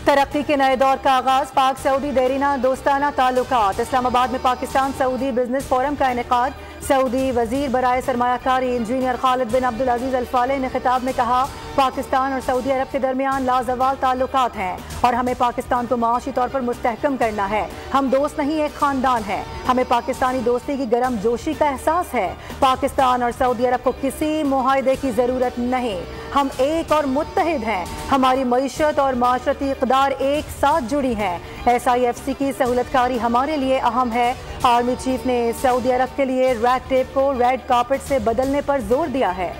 तरक्की के नए दौर का आगाज, पाक सऊदी देरीना दोस्ताना ताल्लुकात। इस्लामाबाद में पाकिस्तान सऊदी बिजनेस फोरम का इनेकाद। सऊदी वजीर बराए सरमायाकारी इंजीनियर खालिद बिन अब्दुल अजीज अल फालेह ने खिताब में कहा, पाकिस्तान और सऊदी अरब के दरमियान लाजवाल ताल्लुकात हैं और हमें पाकिस्तान को माशी तौर पर मुस्तहकम करना है। हम दोस्त नहीं, एक खानदान है। हमें पाकिस्तानी दोस्ती की गर्म जोशी का एहसास है। पाकिस्तान और सऊदी अरब को किसी मुआहदे की जरूरत नहीं। हम एक और मुत्तहिद हैं। हमारी मईशत और माशरती इक़दार एक साथ जुड़ी हैं। SIFC की सहूलतकारी हमारे लिए अहम है। आर्मी चीफ ने सऊदी अरब के लिए रेड टेप को रेड कार्पेट से बदलने पर जोर दिया है।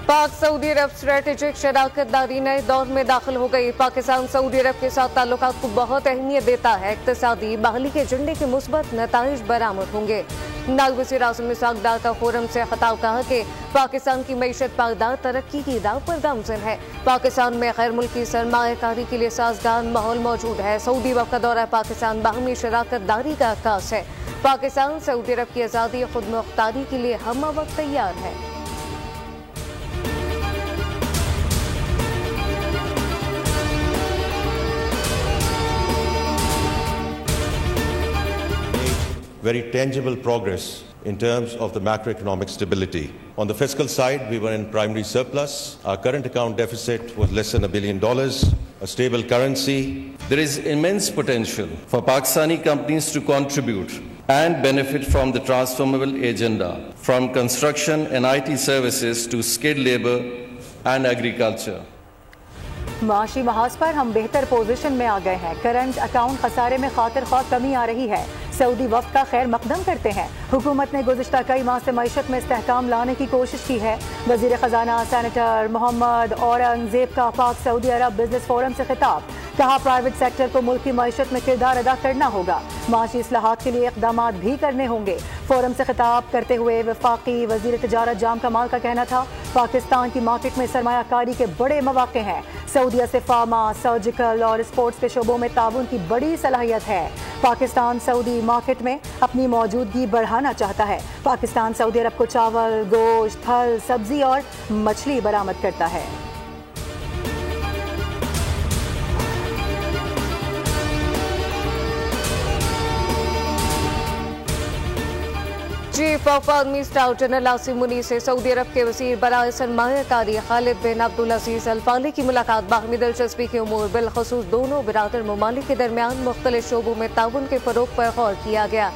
पाक सऊदी अरब स्ट्रेटेजिक शराकतदारी नए दौर में दाखिल हो गई। पाकिस्तान सऊदी अरब के साथ ताल्लुकात को बहुत अहमियत देता है। इक़्तिसादी बहाली के एजेंडे के मुस्बत नताइज बरामद होंगे। नायब वज़ीर आज़म इस्हाक़ डार का फोरम से खिताब, कहा कि पाकिस्तान की मईशत पाकदार तरक्की की राह पर गामज़न है। पाकिस्तान में गैर मुल्की सरमायाकारी के लिए साजगार माहौल मौजूद है। सऊदी वफ़द का दौरा पाकिस्तान बाहमी शराकतदारी का आगाज़ है। पाकिस्तान सऊदी अरब की आज़ादी खुद मुख्तारी के लिए हम वक्त तैयार है। Very tangible progress in terms of the macroeconomic stability. On the fiscal side, we were in primary surplus. Our current account deficit was less than $1 billion, a stable currency. There is immense potential for Pakistani companies to contribute and benefit from the transformable agenda, from construction and IT services to skilled labor and agriculture. माशी महाज पर हम बेहतर position में आ गए हैं। Current account खसारे में खातिर ख्वाह कमी आ रही है। सऊदी वफ़द का खैर मकदम करते हैं। हुकूमत ने गुज़िश्ता कई माह से मईशत में इस्तेहकाम लाने की कोशिश की है। वज़ीर ख़जाना सेनेटर मोहम्मद औरंगज़ेब का पाक सऊदी अरब बिजनेस फोरम से खिताब, कहा प्राइवेट सेक्टर को मुल्क की मईशत में किरदार अदा करना होगा। माशी इस्लाहात के लिए इक़दामात भी करने होंगे। फोरम से खिताब करते हुए वफाकी वज़ीर तिजारत जाम कमाल का कहना था, पाकिस्तान की मार्केट में सरमायाकारी के बड़े मौक़े हैं। सऊदीया से फार्मा, सर्जिकल और स्पोर्ट्स के शोबों में ताउन की बड़ी सलाहियत है। पाकिस्तान सऊदी मार्केट में अपनी मौजूदगी बढ़ाना चाहता है। पाकिस्तान सऊदी अरब को चावल, गोश्त, फल, सब्जी और मछली बरामद करता है। Chief of army staff general Asim Munir से सऊदी अरब के वज़ीर बराए सरमायाकारी खालिद बिन अब्दुल अजीज अल फालेह की मुलाकात। बाहमी दिलचस्पी के उमूर बिलखसूस दोनों बिरादर ममालिक के दरमियान मुख्तलिफ शोबों में ताउन के फ़रोग़ पर गौर किया गया।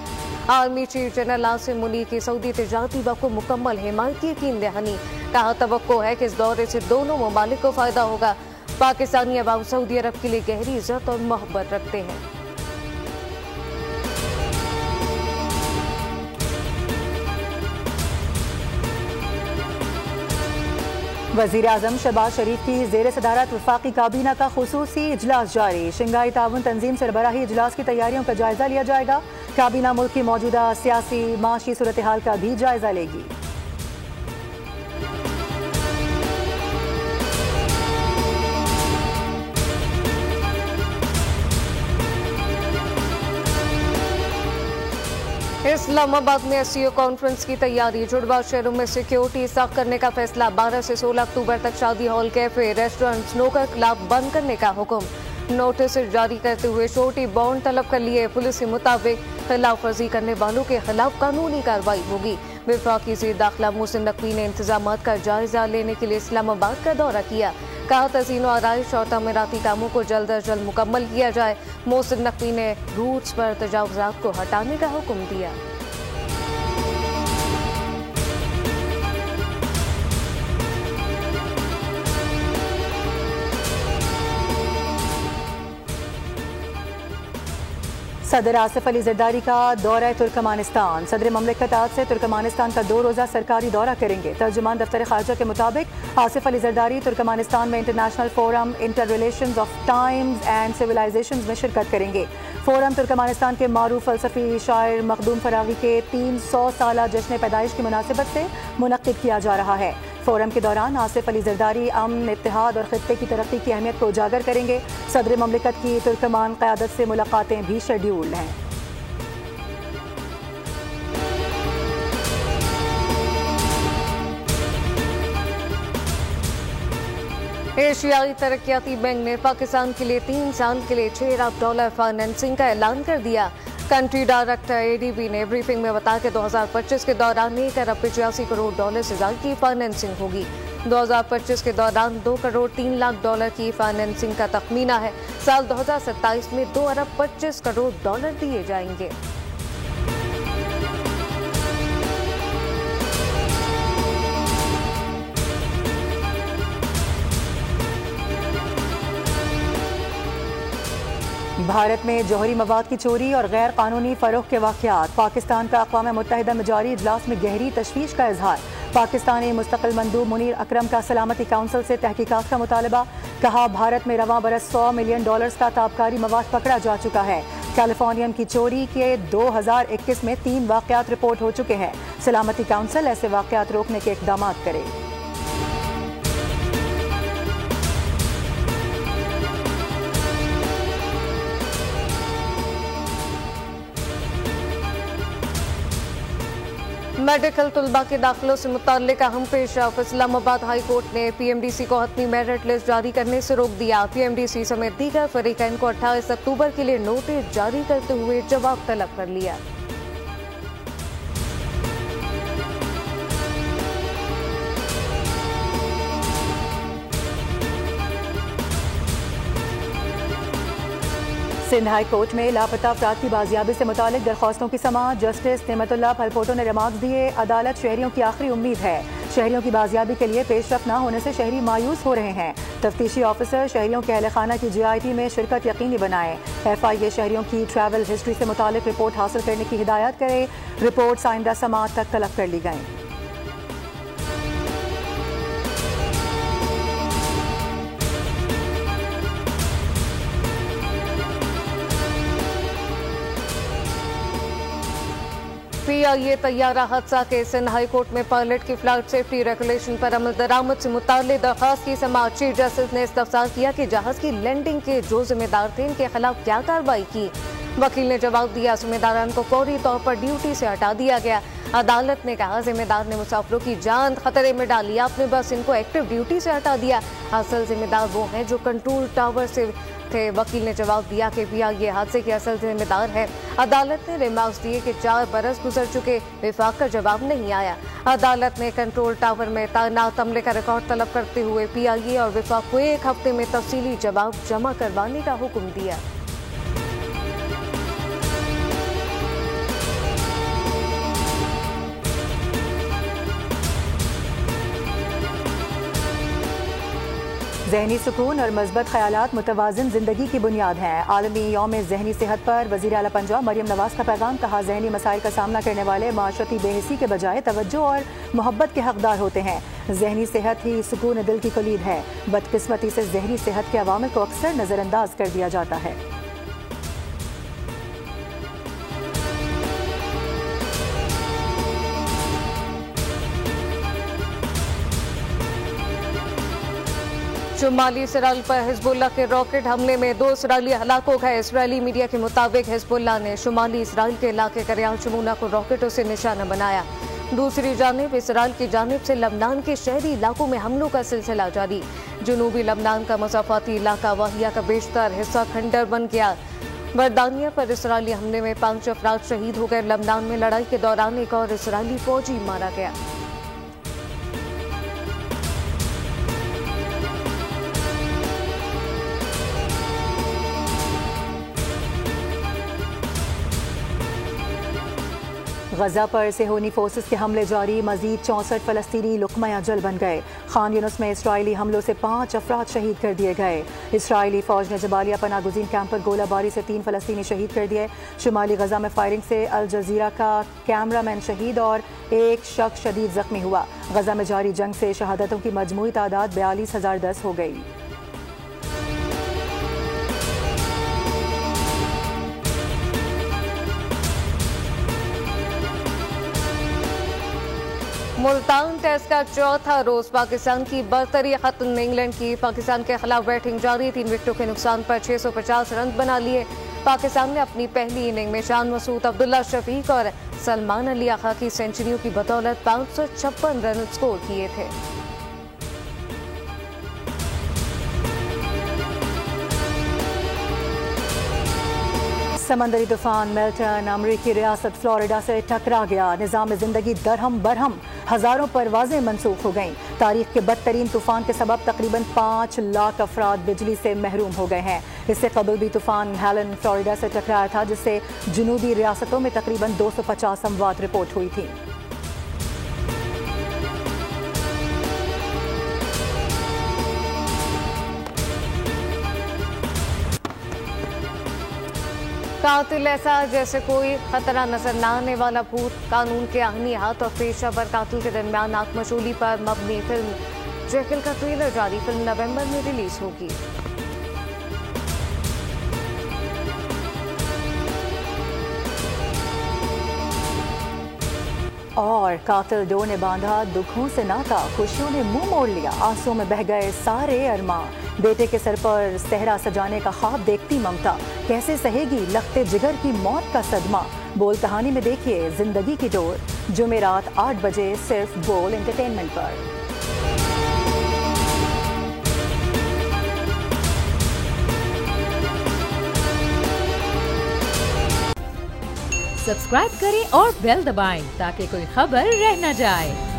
Army chief general Asim Munir की सऊदी तिजारती वफ़द को मुकम्मल हिमायत की यकीन दहानी, कहा तवक्को है कि इस दौरे से दोनों ममालिक को फ़ायदा होगा। पाकिस्तानी अवाम सऊदी अरब के लिए गहरी इज़्ज़त और मोहब्बत रखते हैं। वज़ीर आज़म शहबाज शरीफ की ज़ेर सदारत वफाकी काबीना का खुसूसी इजलास जारी। शंघाई ताउन तंजीम सरबराही इजलास की तैयारियों का जायजा लिया जाएगा। काबीना मुल्क की मौजूदा सियासी माशी सूरत हाल का भी जायजा लेगी। इस्लामाबाद में SCO कॉन्फ्रेंस की तैयारी। जुड़वा शहरों में सिक्योरिटी सख्त करने का फैसला। 12 से 16 अक्टूबर तक शादी hall, cafe, restaurant, snooker club बंद करने का हुक्म। नोटिस जारी करते हुए श्योरिटी बॉन्ड तलब कर लिए। पुलिस के मुताबिक खिलाफ वर्जी करने वालों के खिलाफ कानूनी कार्रवाई होगी। वफाकी वज़ीर दाखिला मोहसिन नकवी ने इंतजामात का जायजा लेने के लिए इस्लामाबाद का दौरा किया। कहा तज़ीन आराइश और तमीराती कामों को जल्द अज जल्द मुकम्मल किया जाए। मोहसिन नकवी ने रूट्स पर तजावुज़ात को हटाने का हुक्म दिया। सदर आसिफ अली जरदारी का दौरा तुर्कमानिस्तान। सदर ममलिकत आज से तुर्कमानिस्तान का 2 रोज़ा सरकारी दौरा करेंगे। तर्जुमान दफ्तर खारजा के मुताबिक आसिफ अली जरदारी तुर्कमानिस्तान में international forum inter relations of times and civilisations में शिरकत करेंगे। फोरम तुर्कमानिस्तान के मारूफ फ़लसफ़ी शायर मखदूम फरागी के 300 साला जश्न पैदाइश की मुनासिबत से मुनक्किद किया जा रहा है। फोरम के दौरान आसिफ अली जरदारी अमन, इत्तेहाद और खित्ते की तरक्की की अहमियत को उजागर करेंगे। सदर ममलिकत की तुर्कमान क़यादत से मुलाकातें भी शेड्यूल्ड हैं। एशियाई तरक्याती बैंक ने पाकिस्तान के लिए 3 साल के लिए $6 अरब फाइनेंसिंग का ऐलान कर दिया। कंट्री डायरेक्टर ADB ने ब्रीफिंग में बताया कि 2025 के दौरान $1 अरब 85 करोड़ से ज़्यादा की फाइनेंसिंग होगी। 2025 के दौरान $2 करोड़ 3 लाख की फाइनेंसिंग का तखमीना है। साल 2027 में $2 अरब 25 करोड़ दिए जाएंगे। भारत में जौहरी मवाद की चोरी और गैर कानूनी फरोख्त के वाक़यात। पाकिस्तान का अक़वाम मुत्तहिदा में जारी इजलास में गहरी तशवीश का इजहार। पाकिस्तानी मुस्तक़िल मंदूब मुनीर अकरम का सलामती काउंसिल से तहकीकात का मुतालबा। कहा, भारत में रवां बरस $100 मिलियन का ताबकारी मवाद पकड़ा जा चुका है। कैलिफोर्नियम की चोरी के 2021 में 3 वाक़यात रिपोर्ट हो चुके हैं। सलामती काउंसिल ऐसे वाक़यात रोकने के इक़दाम करे। मेडिकल तलबा के दाखिलों से मुताल्लिक अहम पेशा। इस्लामाबाद हाई कोर्ट ने PMDC को हतमी मेरिट लिस्ट जारी करने से रोक दिया। PMDC समेत दीगर फरीकैन को 28 अक्टूबर के लिए नोटिस जारी करते हुए जवाब तलब कर लिया। सिंध हाई कोर्ट में लापता अफराद की बाजियाबी से मुतालिक दरख्वास्तों की समाअत। जस्टिस नेमतुल्लाह फलपोटो ने रिमार्क्स दिए, अदालत शहरियों की आखिरी उम्मीद है। शहरियों की बाजियाबी के लिए पेशरफ न होने से शहरी मायूस हो रहे हैं। तफ्तीशी ऑफिसर शहरियों के अहल खाना की GIT में शिरकत यकीनी बनाए। FIA शहरियों की ट्रैवल हिस्ट्री से मुतालिक रिपोर्ट हासिल करने की हिदायत करे। रिपोर्ट आइंदा समाअत तक तलब कर ली गई। PIA तैयारा हादसा के सिंध हाई कोर्ट में पायलट की फ्लाइट सेफ्टी रेगुलेशन पर अमल दरामद से मुताल्लिक दरख्वास्त की समाअत। चीफ जस्टिस ने इस्तफसार किया कि जहाज की लैंडिंग के जो जिम्मेदार थे इनके खिलाफ क्या कार्रवाई की। वकील ने जवाब दिया, जिम्मेदारान को फौरी तौर पर ड्यूटी से हटा दिया गया। अदालत ने कहा, जिम्मेदार ने मुसाफिरों की जान खतरे में डाली, आपने बस इनको एक्टिव ड्यूटी से हटा दिया। असल जिम्मेदार वो हैं जो कंट्रोल टावर से थे। वकील ने जवाब दिया कि PIA हादसे के असल जिम्मेदार है। अदालत ने रिमार्क्स दिए कि 4 बरस गुजर चुके, विफाक का जवाब नहीं आया। अदालत ने कंट्रोल टावर में तैनात अमले का रिकॉर्ड तलब करते हुए PIA और विफाक को 1 हफ्ते में तफसीली जवाब जमा करवाने का हुक्म दिया। ज़हनी सुकून और मस्बत ख़यालात मुतवाज़िन ज़िंदगी की बुनियाद हैं। आलमी यौम ज़हनी सेहत पर वज़ीर आला पंजाब मरियम नवाज़ का पैगाम। कहा, ज़हनी मसाइल का सामना करने वाले माशरती बेहिसी के बजाय तवज्जो और मोहब्बत के हकदार होते हैं। ज़हनी सेहत ही सुकून दिल की कलीद है। बदकिस्मती से ज़हनी सेहत के अवामिल को अक्सर नज़रअंदाज कर दिया जाता है। शुमाली इसराइल पर हिजबुल्लाह के रॉकेट हमले में 2 इसराइली हलाक हो गए। इसराइली मीडिया के मुताबिक हिजबुल्लाह ने शुमाली इसराइल के इलाके करियाल शमूना को रॉकेटों से निशाना बनाया। दूसरी जानिब इसराइल की जानिब से लबनान के शहरी इलाकों में हमलों का सिलसिला जारी। जनूबी लबनान का मसाफाती इलाका वाहिया का बेशतर हिस्सा खंडर बन गया। बरदानिया पर इसराइली हमले में 5 अफराद शहीद हो गए। लबनान में लड़ाई के दौरान एक और इसराइली फौजी मारा गया। गजा पर सेहोनी फोर्सेस के हमले जारी। मजीद 64 फलस्तीनी लुकमा अजल बन गए। खान यूनुस में इसराइली हमलों से 5 अफराद शहीद कर दिए गए। इसराइली फौज ने जबालिया पनागुज़ीन कैंप पर गोलाबारी से 3 फलस्तीनी शहीद कर दिए। शुमाली गजा में फायरिंग से अल जजीरा का कैमरामैन शहीद और एक शख्स शदीद जख्मी हुआ। गजा में जारी जंग से शहादतों की मजमूई तादाद 42,010 हो गई। मुल्तान टेस्ट का चौथा रोज पाकिस्तान की बरतरी खत्म। इंग्लैंड की पाकिस्तान के खिलाफ बैटिंग जारी, 3 विकेटों के नुकसान पर 650 रन बना लिए। पाकिस्तान ने अपनी पहली इनिंग में शान मसूद, अब्दुल्ला शफीक और सलमान अली आखा की सेंचुरियों की बदौलत 556 रन स्कोर किए थे। समंदरी तूफान मिल्टन अमरीकी रियासत फ्लोरिडा से टकरा गया। निज़ाम ज़िंदगी दरहम बरहम, हज़ारों परवाजें मनसूख हो गईं। तारीख के बदतरीन तूफान के सबब तकरीबन 5 लाख अफराद बिजली से महरूम हो गए हैं। इससे कबल भी तूफान हेलन फ्लोरिडा से टकराया था, जिससे जनूबी रियासतों में तकरीबन 250 अमवात रिपोर्ट हुई थी। कातिल ऐसा जैसे कोई खतरा नजर न आने वाला भूत, कानून के आहनी हाथ और पेशेवर कातिल के दरमियान आत्मशूली पर मबनी फिल्म जेकिल का ट्रेलर जारी। फिल्म नवंबर में रिलीज होगी। और कातिल डो ने बांधा दुखों से नाता, खुशियों ने मुंह मोड़ लिया, आंसुओं में बह गए सारे अरमा। बेटे के सर पर सहरा सजाने का ख्वाब देखती ममता, कैसे सहेगी लखते जिगर की मौत का सदमा। बोल कहानी में देखिए जिंदगी की डोर, जुमेरात 8 बजे सिर्फ बोल एंटरटेनमेंट पर। सब्सक्राइब करें और बेल दबाएं ताकि कोई खबर रह न जाए।